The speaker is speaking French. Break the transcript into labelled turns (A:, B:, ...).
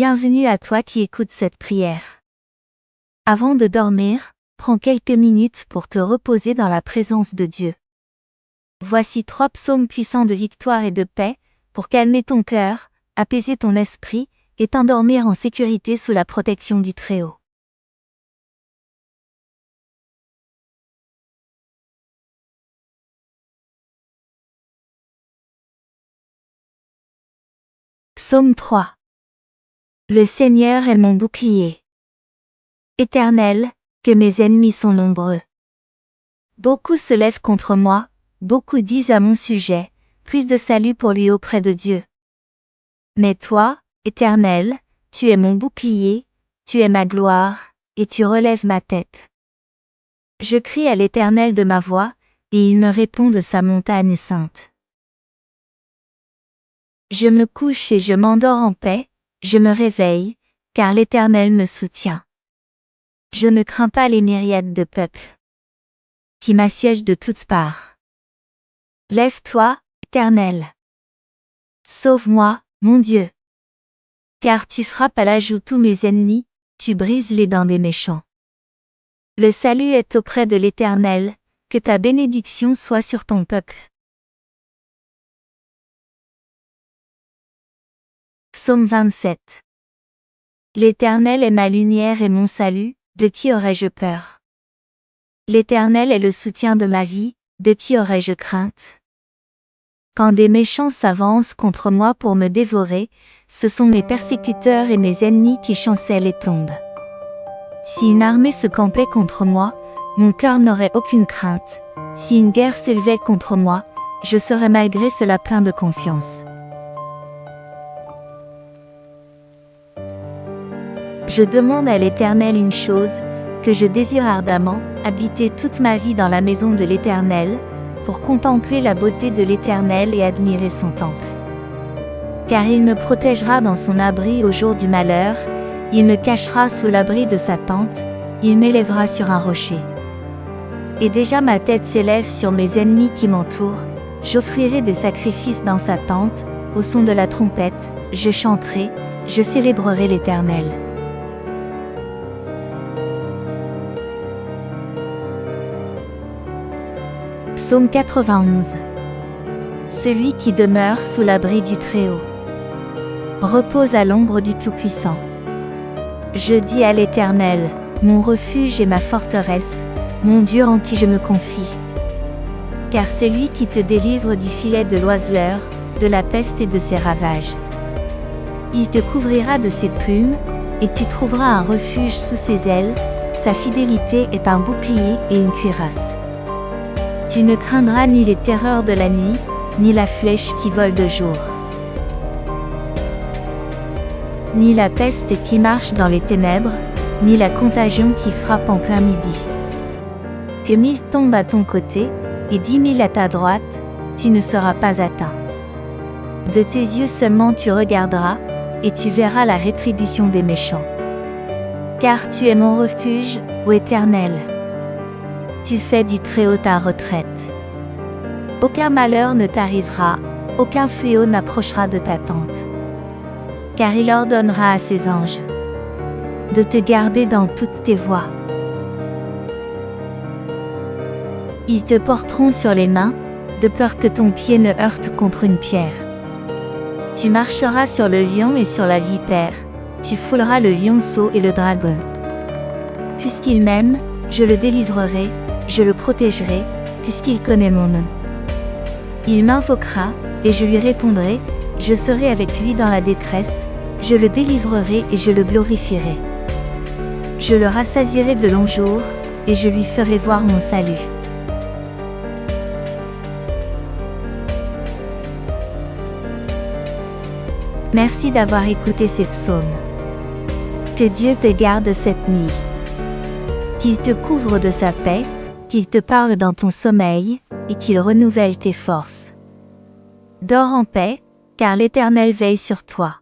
A: Bienvenue à toi qui écoutes cette prière. Avant de dormir, prends quelques minutes pour te reposer dans la présence de Dieu. Voici 3 psaumes puissants de victoire et de paix, pour calmer ton cœur, apaiser ton esprit, et t'endormir en sécurité sous la protection du Très-Haut. Psaume 3. Le Seigneur est mon bouclier. Éternel, que mes ennemis sont nombreux. Beaucoup se lèvent contre moi, beaucoup disent à mon sujet, plus de salut pour lui auprès de Dieu. Mais toi, Éternel, tu es mon bouclier, tu es ma gloire, et tu relèves ma tête. Je crie à l'Éternel de ma voix, et il me répond de sa montagne sainte. Je me couche et je m'endors en paix, je me réveille, car l'Éternel me soutient. Je ne crains pas les myriades de peuples qui m'assiègent de toutes parts. Lève-toi, Éternel. Sauve-moi, mon Dieu. Car tu frappes à la joue tous mes ennemis, tu brises les dents des méchants. Le salut est auprès de l'Éternel, que ta bénédiction soit sur ton peuple. Psaume 27. L'Éternel est ma lumière et mon salut, de qui aurais-je peur? L'Éternel est le soutien de ma vie, de qui aurais-je crainte? Quand des méchants s'avancent contre moi pour me dévorer, ce sont mes persécuteurs et mes ennemis qui chancellent et tombent. Si une armée se campait contre moi, mon cœur n'aurait aucune crainte. Si une guerre s'élevait contre moi, je serais malgré cela plein de confiance. Je demande à l'Éternel une chose, que je désire ardemment, habiter toute ma vie dans la maison de l'Éternel, pour contempler la beauté de l'Éternel et admirer son temple. Car il me protégera dans son abri au jour du malheur, il me cachera sous l'abri de sa tente, il m'élèvera sur un rocher. Et déjà ma tête s'élève sur mes ennemis qui m'entourent, j'offrirai des sacrifices dans sa tente, au son de la trompette, je chanterai, je célébrerai l'Éternel. Psaume 91. Celui qui demeure sous l'abri du Très-Haut repose à l'ombre du Tout-Puissant. Je dis à l'Éternel, mon refuge et ma forteresse, mon Dieu en qui je me confie. Car c'est lui qui te délivre du filet de l'oiseleur, de la peste et de ses ravages. Il te couvrira de ses plumes, et tu trouveras un refuge sous ses ailes, sa fidélité est un bouclier et une cuirasse. Tu ne craindras ni les terreurs de la nuit, ni la flèche qui vole de jour, ni la peste qui marche dans les ténèbres, ni la contagion qui frappe en plein midi. Que 1000 tombent à ton côté, et 10 000 à ta droite, tu ne seras pas atteint. De tes yeux seulement tu regarderas, et tu verras la rétribution des méchants. Car tu es mon refuge, ô Éternel. Tu fais du Très-Haut ta retraite. Aucun malheur ne t'arrivera, aucun fléau n'approchera de ta tente. Car il ordonnera à ses anges de te garder dans toutes tes voies. Ils te porteront sur les mains, de peur que ton pied ne heurte contre une pierre. Tu marcheras sur le lion et sur la vipère, tu fouleras le lionceau et le dragon. Puisqu'il m'aime, je le délivrerai, je le protégerai, puisqu'il connaît mon nom. Il m'invoquera, et je lui répondrai, je serai avec lui dans la détresse, je le délivrerai et je le glorifierai. Je le rassasierai de longs jours, et je lui ferai voir mon salut. Merci d'avoir écouté ces psaumes. Que Dieu te garde cette nuit. Qu'il te couvre de sa paix, qu'il te parle dans ton sommeil, et qu'il renouvelle tes forces. Dors en paix, car l'Éternel veille sur toi.